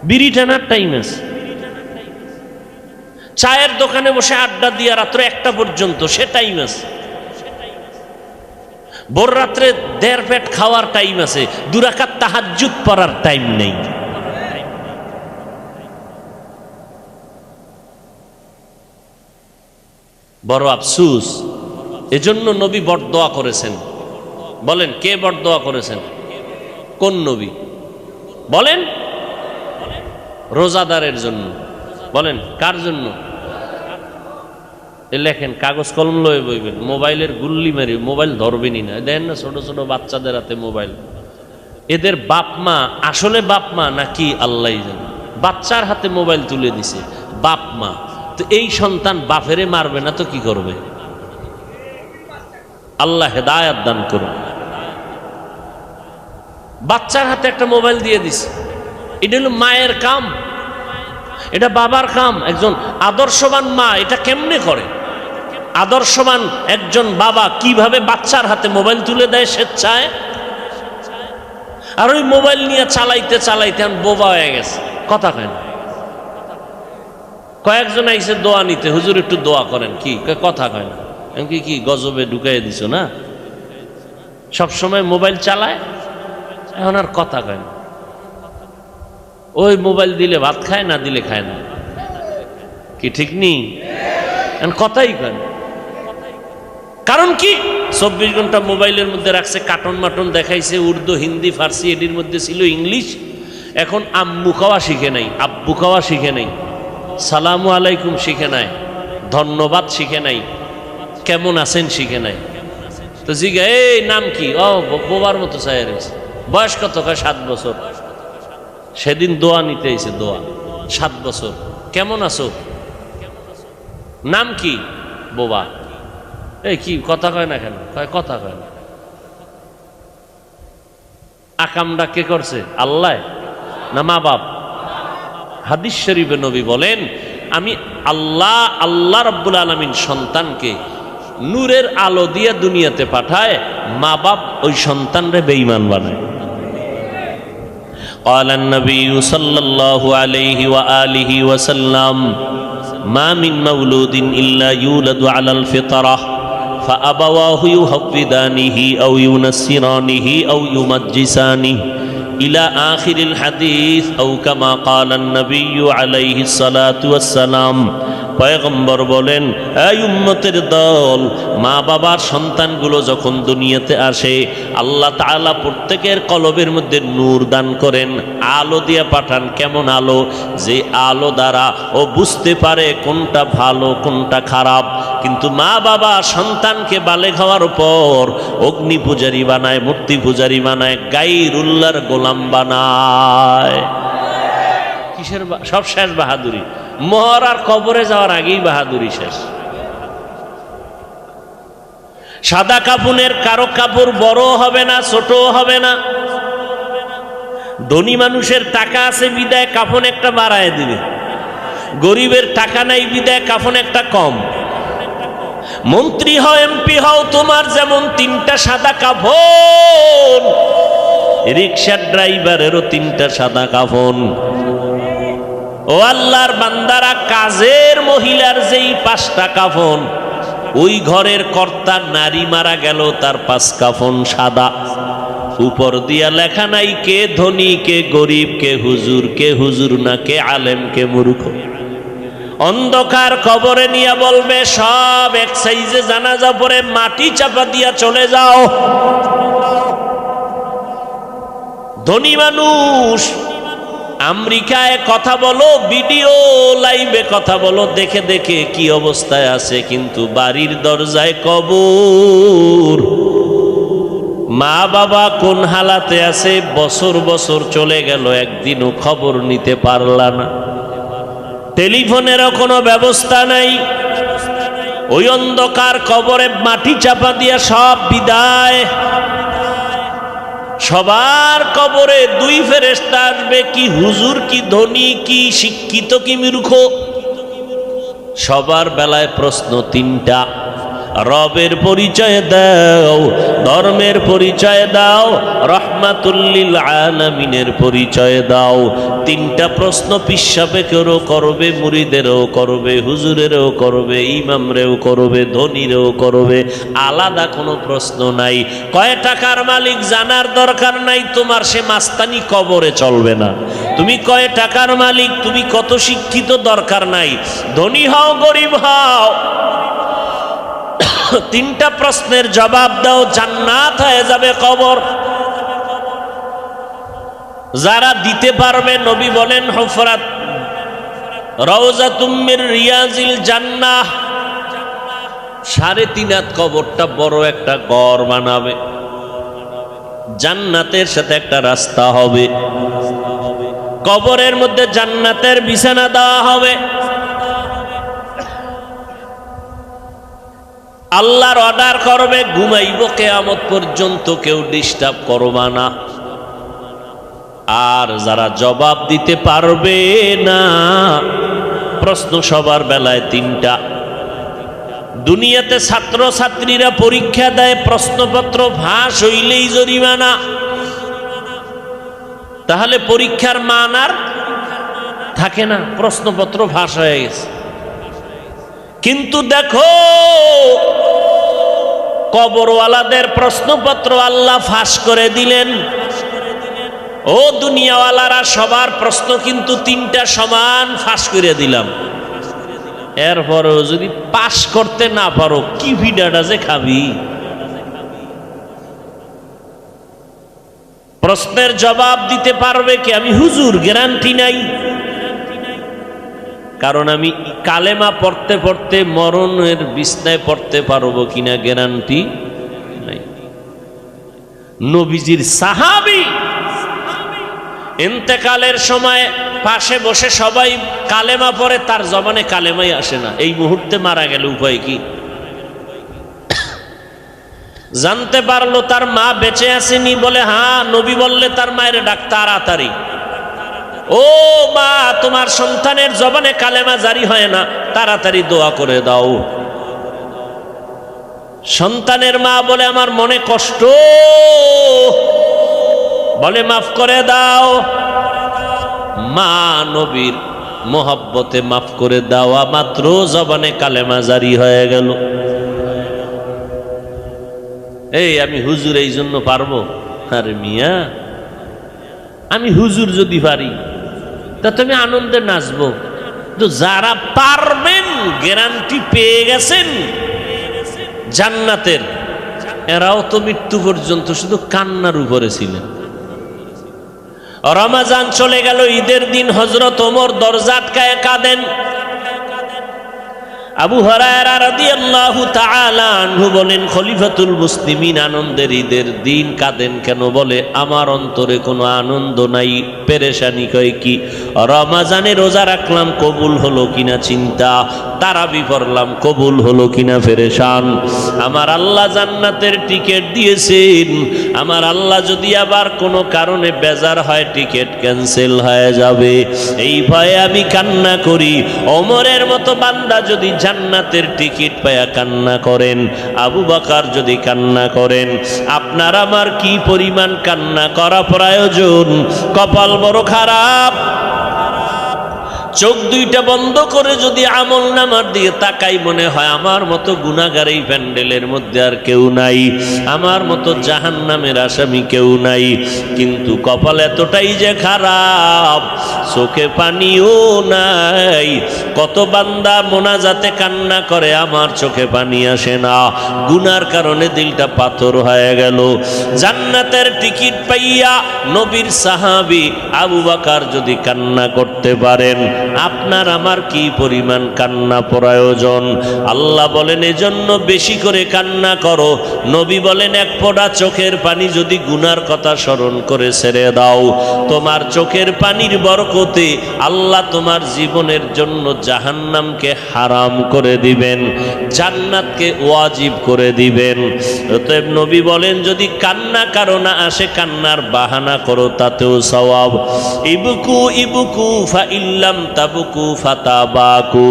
বিড়ি টানার টাইম আছে। চায়ের দোকানে বসে আড্ডা দিয়া রাত্রে 1টা পর্যন্ত, সে টাইম আছে। ভোর রাত্রে 1.5 পেট খাওয়ার টাইম আছে, 2 রাকাত তাহাজ্জুদ পড়ার টাইম নেই। বড় আফসোস। এজন্য নবী বরদোয়া করেছেন। বলেন কে বরদোয়া করেছেন? কোন নবী? বলেন। রোজাদারের জন্য। বলেন কার জন্য? লেখেন, কাগজ কলম লয়ে বইবেন, মোবাইলের গুল্লি মারি, মোবাইল ধরবেনই না। দেখেন না ছোট ছোট বাচ্চাদের হাতে মোবাইল। এদের বাপ মা আসলে বাপ মা নাকি আল্লাহ জানে? বাচ্চার হাতে মোবাইল তুলে দিছে বাপ মা। তো এই সন্তান বাপেরে মারবে না তো কি করবে? আল্লাহ হেদায়াত দান করুন। বাচ্চার হাতে একটা মোবাইল দিয়ে দিছে, এটা হলো মায়ের কাম, এটা বাবার কাম। একজন আদর্শবান মা এটা কেমনে করে? আদর্শবান একজন বাবা কিভাবে বাচ্চার হাতে মোবাইল তুলে দেয় স্বেচ্ছায়? আর ওই মোবাইল নিয়ে চালাইতে চালাইতে বোবা হয়ে গেছে, কথা কয় না। কয়েকজন আইসে দোয়া নিতে, হুজুর একটু দোয়া করেন। কি কথা কয় না? এমনকি কি গজবে ঢুকাই দিছ না? সবসময় মোবাইল চালায়, এখন আর কথা কয় না। ওই মোবাইল দিলে ভাত খায়, না দিলে খায় না। কি ঠিক নেই? কথাই কেন? কারণ কি? 24 ঘন্টা মোবাইলের মধ্যে রাখছে, কার্টুন মাটন দেখাইছে, উর্দু, হিন্দি, ফার্সি, এটির মধ্যে ছিল ইংলিশ। এখন আম্মু খাওয়া শিখে নাই, আব্বু খাওয়া শিখে নাই, সালামু আলাইকুম শিখে নাই, ধন্যবাদ শিখে নাই, কেমন আছেন শিখে নাই। তো জিজ্ঞা, এই নাম কি? ও বোবার মতো চাই রয়েছে। বয়স কত? 7 বছর। সেদিন দোয়া নিতে এসে, দোয়া। 7 বছর। কেমন আছো? নাম কি? বোবা। এই কি কথা কয় না কেন? কয় কথা কয় না। আকামটা কে করছে? আল্লাহ না মা বাপ? হাদিস শরীফে নবী বলেন, আমি আল্লাহ রাব্বুল আলামিন সন্তানকে নূরের আলো দিয়ে দুনিয়াতে পাঠায়, মা বাপ ওই সন্তানরে বেঈমান বানায়। قال النبي صلى الله عليه وآله وسلم ما من مولود إلا يولد على الفطرة فأبواه يهودانه أو ينصرانه أو يمجسانه إلى آخر الحديث أو كما قال النبي عليه الصلاة والسلام। পয়গম্বর বলেন, এই উম্মতের দল, মা বাবার সন্তানগুলো যখন দুনিয়াতে আসে, আল্লাহ তাআলা প্রত্যেকের কলবের মধ্যে নূর দান করেন, আলো দিয়ে পাঠান। কেমন আলো? যে আলো দ্বারা ও বুঝতে পারে কোনটা ভালো কোনটা খারাপ। কিন্তু মা বাবা সন্তানকে বালেগ হওয়ার পর অগ্নি পূজারী বানায়, মূর্তি পূজারী বানায়, গায়রুল্লাহর গোলাম বানায়। কিসের? সব শেষ বাহাদুরি। মোহর আর কবরে যাওয়ার আগেই বাহাদুরি শেষ। সাদা কাফনের কারো কাপড় বড় হবে না, ছোট হবে না। ধনী মানুষের টাকা আছে বিদায় কাফন একটা বাড়ায় দিবে, গরিবের টাকা নাই বিদায় কাফন একটা কম। মন্ত্রী হও, এমপি হও, তোমার যেমন 3টা সাদা কাফন, রিকশার ড্রাইভারেরও 3টা সাদা কাফন। ও আল্লাহর বান্দারা, কাজের মহিলার যেই 5টা কাফন, ওই ঘরের কর্তা নারী মারা গেল, তার 5 কাফন সাদা। উপর দিয়া লেখা নাই কে ধনী, কে গরিব, কে হুজুর না, কে আলেম, কে মূর্খ। অন্ধকার কবরে নিয়ে বলবে, সব এক সাইজে জানাজা পরে মাটি চাপা দিয়া চলে যাও। ধনী মানুষ আমেরিকায় কথা বলো, ভিডিও লাইভে কথা বলো, দেখে দেখে কি অবস্থায় আছে, কিন্তু বাড়ির দরজায় কবর। মা বাবা কোন হালাতে আছে, বছর বছর চলে গেল, একদিনও খবর নিতে পারলা না। টেলিফোনেরও কোনো ব্যবস্থা নাই। ওই অন্ধকার কবরে মাটি চাপা দিয়া সব বিদায়। সবার কবরে 2 ফেরেশতা আসবে, কি হুজুর, কি ধনী, কি শিক্ষিত, কি মূর্খ। সবার বেলায় প্রশ্ন 3টা। রবের পরিচয় দাও, ধর্মের পরিচয় দাও, রহমাতুল লিল আলামিনের পরিচয় দাও। 3টা প্রশ্ন পিসাবেকেরও করবে, মুরিদেরও করবে, হুজুরেরও করবে, ইমামরেও করবে, ধনীরেও করবে। আলাদা কোনো প্রশ্ন নাই। কয় টাকার মালিক জানার দরকার নাই তোমার, সে মাস্তানি কবরে চলবে না। তুমি কয় টাকার মালিক, তুমি কত শিক্ষিত দরকার নাই। ধনী হও, গরিব হও, 3টা প্রশ্নের জবাব দাও, জান্নাত হয়ে যাবে কবর। যারা দিতে পারবে, নবী বলেন, হুফরাত রাউযাতুম মির রিয়াজিল জান্নাহ। 3.5 হাত কবরটা বড় একটা ঘর বানাবে, জান্নাতের সাথে একটা রাস্তা হবে। কবরের মধ্যে জান্নাতের বিছানা দেওয়া হবে। আল্লাহর অর্ডার করবে, ঘুমাইব কিয়ামত পর্যন্ত, কেউ ডিস্টার্ব করবা না। আর যারা জবাব দিতে পারবে না, প্রশ্ন সবার বেলায় 3টা। দুনিয়াতে ছাত্র ছাত্রীরা পরীক্ষা দেয়, প্রশ্নপত্র ফাঁস হইলেই জরিমানা। তাহলে পরীক্ষার মান আর থাকে না, প্রশ্নপত্র ফাঁস হয়ে গেছে। কিন্তু দেখো, কবরওয়ালাদের প্রশ্নপত্র আল্লাহ ফাঁস করে দিলেন। ও দুনিয়াওয়ালারা, সবার প্রশ্ন কিন্তু তিনটা সমান ফাঁস করে দিলাম। এরপরেও যদি পাশ করতে না পারো, কি ভিডাটা যে খাবি? প্রশ্নের জবাব দিতে পারবে কি? আমি হুজুর, গ্যারান্টি নাই। কারণ আমি কালেমা পড়তে পড়তে মরণের বিছনায় পড়তে পারবো কিনা গ্যারান্টি নাই। নবীজির সাহাবী ইন্তেকালের সময় পাশে বসে সবাই কালেমা পড়ে, তার জবানে কালেমাই আসে না। এই মুহূর্তে মারা গেল, উপায় কি? জানতে পারলো তার মা বেঁচে আসেনি, বলে হ্যাঁ, নবী বললে তার মায়ের ডাক তাড়াতাড়ি, ও মা, তোমার সন্তানের জবানে কালেমা জারি হয় না, তাড়াতাড়ি দোয়া করে দাও। সন্তানের মা বলে আমার মনে কষ্ট, বলে মাফ করে দাও। মা নবীর মোহাব্বতে মাফ করে দেওয়া মাত্র জবানে কালেমা জারি হয়ে গেল। এই আমি হুজুর এই জন্য পারবো? আরে মিয়া, আমি হুজুর যদি পারি তা তুমি আনন্দে নাচবো। তো যারা পারবেন, গ্যারান্টি পেয়ে গেছেন জান্নাতের, এরাও তো মৃত্যু পর্যন্ত শুধু কান্নার উপরে ছিলেন। রমাজান চলে গেল, ঈদের দিন হযরত ওমর দরজা আটকায় কাঁদেন। আবু হুরায়রা রাদিয়াল্লাহু তাআলা আনহু বলেন, খলিফাতুল মুসলিমিন আনন্দের ঈদের দিন কাঁদেন কেন? বলে আমার অন্তরে কোনো আনন্দ নাই, পেরেশানি। কয় কি? রমাজানে রোজা রাখলাম, কবুল হলো কিনা চিন্তা, তারাবি পড়লাম, কবুল হলো কিনা পেরেশান। আমার আল্লাহ জান্নাতের টিকিট দিয়েছেন, আমার আল্লাহ যদি আবার কোনো কারণে বেজার হয়, টিকিট ক্যান্সেল হয়ে যাবে, এই ভয়ে আমি কান্না করি। ওমরের মতো বান্দা যদি জান্নাতের টিকিট পায়া কান্না করেন, আবু বকর যদি কান্না করেন, আপনার আমার কি পরিমাণ কান্না করা প্রয়োজন? কপাল বড় খারাপ। চোখ দুইটা বন্ধ করে যদি আমল নামার দিকে তাকাই, মনে হয় আমার মতো গুনাহগার এই প্যান্ডেলের মধ্যে আর কেউ নাই, আমার মতো জাহান্নামের আসামি কেউ নাই। কিন্তু কপাল এতটাই যে খারাপ, চোখে পানিও নাই। কত বান্দা মোনাজাতে কান্না করে, আমার চোখে পানি আসে না, গুনার কারণে দিলটা পাথর হয়ে গেল। জান্নাতের টিকিট পাইয়া নবীর সাহাবী আবু বকর যদি কান্না করতে পারেন, আপনার আমার কি পরিমাণ কান্না প্রয়োজন? আল্লাহ বলেন এজন্য বেশি করে কান্না করো। নবী বলেন এক ফোঁটা চোখের পানি যদি গুনার কথা স্মরণ করে ছেড়ে দাও, তোমার চোখের পানির বরকতে আল্লাহ তোমার জীবনের জন্য জাহান্নামকে হারাম করে দিবেন, জান্নাতকে ওয়াজিব করে দিবেন। অতএব নবী বলেন যদি কান্না কারো না আসে, কান্নার বাহানা করো, তাতেও সওয়াব। ইবকু ইবকু ফা ইল্লাম তাবকু ফাতাবাকু,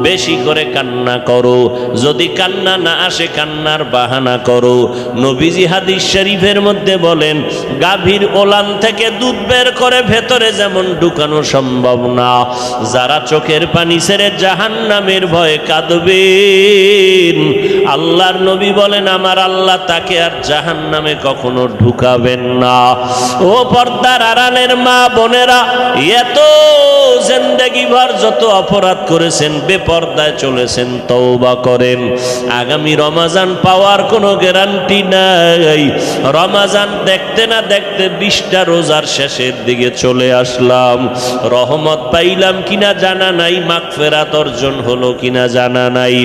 বেশি করে কান্না করো, যদি কান্না না আসে কান্নার বাহানা করো। নবীজি হাদিস শরীফের মধ্যে বলেন, গাভীর ওলান থেকে দুধ বের করে ভেতরে যেমন ঢুকানো সম্ভব না, যারা চোখের পানি ছেড়ে জাহান্নামের ভয়ে কাঁদবেন, আল্লাহর নবী বলেন আমার আল্লাহ তাকে আর জাহান্নামে কখনো ঢুকাবেন না। ও পর্দার আড়ালের মা বোনেরা, এত জিন্দেগি ভর যত অপরাধ করেছেন, বেপর্দায় চলেছেন, তওবা করেন। আগামী রমাজান পাওয়ার কোনো গ্যারান্টি নাই। রমাজান দেখতে না দেখতে 20টা রোজার শেষের দিকে চলে আসলাম। রহমত পাইলাম কিনা জানা নাই, মাগফিরাত অর্জন হলো কিনা জানা নাই।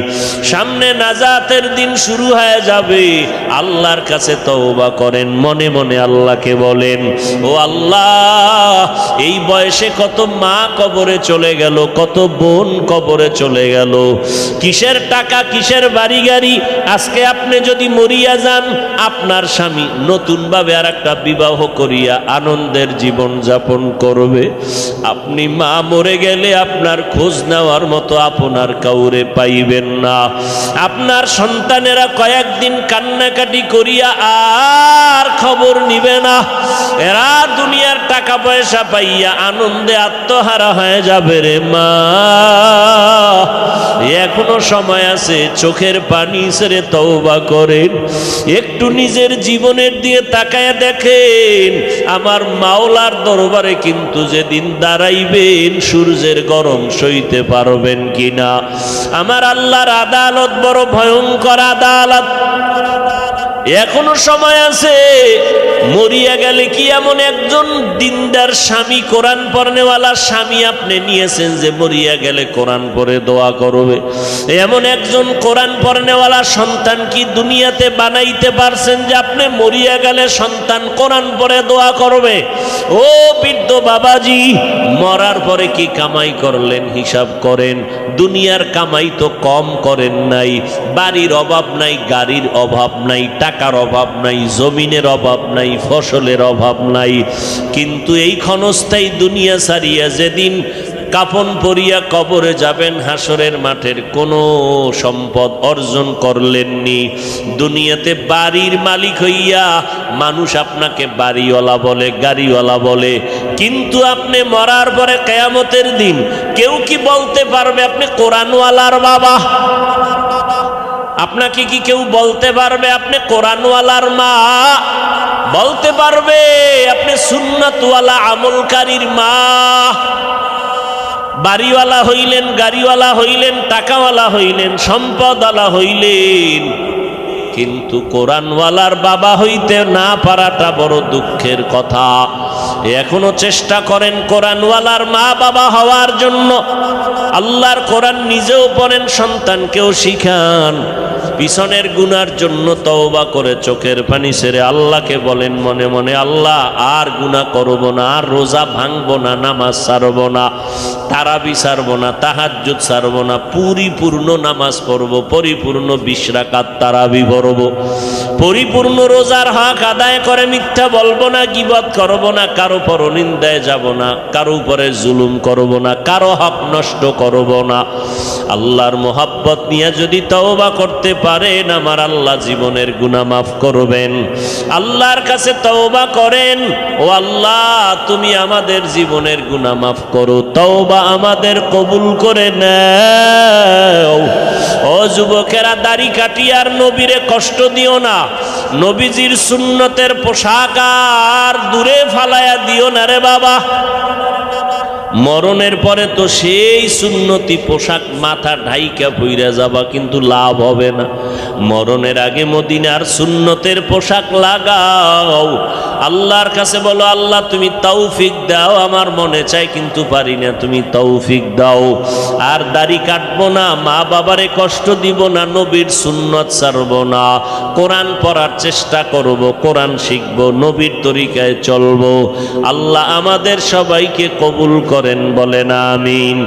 সামনে নাজাতের দিন শুরু হয়ে যাবে। আল্লাহর কাছে তওবা করেন, মনে মনে আল্লাহকে বলেন, ও আল্লাহ, এই বয়সে কত মা কবরে চলে গেল, কত বোন কবরে চলে গেল, কিসের টাকা, কিসের বাড়ি গাড়ি। আজকে আপনি যদি মরিয়া যান, আপনার স্বামী নতুন ভাবে আর একটা বিবাহ করিয়া আনন্দের জীবন যাপন করবে। আপনি মা মরে গেলে আপনার খোঁজ নেওয়ার মতো আপনার কাউরে পাইবেন না। আপনার সন্তানেরা কয়েকদিন কান্নাকাটি করিয়া আর খবর নিবে না। এরা দুনিয়ার টাকা পয়সা পাইয়া আনন্দে আত্মহারা হয়ে যাবে রে মা। এখনো সময় আছে, চোখের পানি ছেড়ে তওবা করেন। একটু নিজের জীবনের দিয়ে তাকায় দেখেন, আমার মাওলার দরবারে কিন্তু যেদিন দাঁড়াইবেন সূর্যের গরম সইতে পারবেন কিনা। আমার আল্লাহর আদালত বড় ভয়ঙ্কর আদালত। এখনো সময় আছে। মরিয়া গেলে কি এমন একজন দিনদার স্বামী, কোরআন পড়নেওয়ালা স্বামী আপনি নিয়েছেন যে মরিয়া গেলে কোরআন পড়ে দোয়া করবে? এমন একজন কোরআন পড়নেওয়ালা সন্তান কি দুনিয়াতে বানাইতে পারছেন যে আপনি মরিয়া গেলে সন্তান কোরআন পড়ে দোয়া করবে? ও বৃদ্ধ বাবাজি, মরার পরে কি কামাই করলেন হিসাব করেন। দুনিয়ার কামাই তো কম করেন নাই। বাড়ির অভাব নাই, গাড়ির অভাব নাই, টাকার অভাব নাই, জমিনের অভাব নাই, ফসলের অভাব নাই। কিন্তু এই ক্ষণস্থায়ী দুনিয়া ছাড়িয়া যেদিন কাফন পরিয়া কবরে যাবেন, হাসরের মাঠের কোনো সম্পদ অর্জন করলেননি। দুনিয়াতে বাড়ির মালিক হইয়া মানুষ আপনাকে বাড়িওয়ালা বলে, গাড়িওয়ালা বলে, কিন্তু আপনি মরার পরে কিয়ামতের দিন কেউ কি বলতে পারবে আপনি কোরআনওয়ালার বাবা? আপনাকে কি কেউ বলতে পারবে আপনি কোরআনওয়ালার মা? বলতে পারবে আপনি সুন্নাতওয়ালা আমলকারীর মা? বাড়িওয়ালা হইলেন, গাড়িওয়ালা হইলেন, টাকাওয়ালা হইলেন, সম্পদওয়ালা হইলেন, কিন্তু কোরআনওয়ালার বাবা হইতে না পারাটা বড় দুঃখের কথা। এখনো চেষ্টা করেন কোরআনওয়ালার মা বাবা হওয়ার জন্য। আল্লাহর কোরআন নিজেও পড়েন, সন্তানকেও শিখান। পিছনের গুনার জন্য তওবা করে চোখের পানি ছেড়ে আল্লাহকে বলেন মনে মনে, আল্লাহ আর গুনাহ করব না, আর রোজা ভাঙবো না, নামাজ ছাড়বো না, তারাবি ছাড়বো না, তাহাজ্জুদ ছাড়বো না, পরিপূর্ণ নামাজ পড়বো, পরিপূর্ণ 20 রাকাত তারাবি পড়বো, পরিপূর্ণ রোজার হক আদায় করে মিথ্যা বলবো না, গীবত করবো না, কারো পরনিন্দায় যাব না, কারো উপরে জুলুম করবো না, কারো হক নষ্ট করবো না। আল্লাহর মোহাব্বত নিয়ে যদি তওবা করতে পারেন, আমার আল্লাহ জীবনের গুনাহ মাফ করবেন। আল্লাহর কাছে তওবা করেন, ও আল্লাহ তুমি আমাদের জীবনের গুনাহ মাফ করো, তওবা আমাদের কবুল করে নাও। ও যুবকেরা, দাড়ি কাটিয়ে আর নবীরে কষ্ট দিও না। নবীজির সুন্নতের পোশাক আর দূরে ফালায়া দিও না রে বাবা। মরণের পরে তো সেই সুন্নতি পোশাক মাথা ঢাইকা পইরা যাবা, কিন্তু লাভ হবে না। মরণের আগে মদিনার সুন্নতের পোশাক লাগাও। আল্লাহর কাছে বলো, আল্লাহ তুমি তৌফিক দাও, আমার মনে চাই কিন্তু পারি না, তুমি তৌফিক দাও। আর দাড়ি কাটবো না, মা বাবারে কষ্ট দিব না, নবীর সুন্নত ছাড়বো না, কোরআন পড়ার চেষ্টা করব, কোরআন শিখবো, নবীর তরিকায় চলবো। আল্লাহ আমাদের সবাইকে কবুল করেন, বলেন আমিন।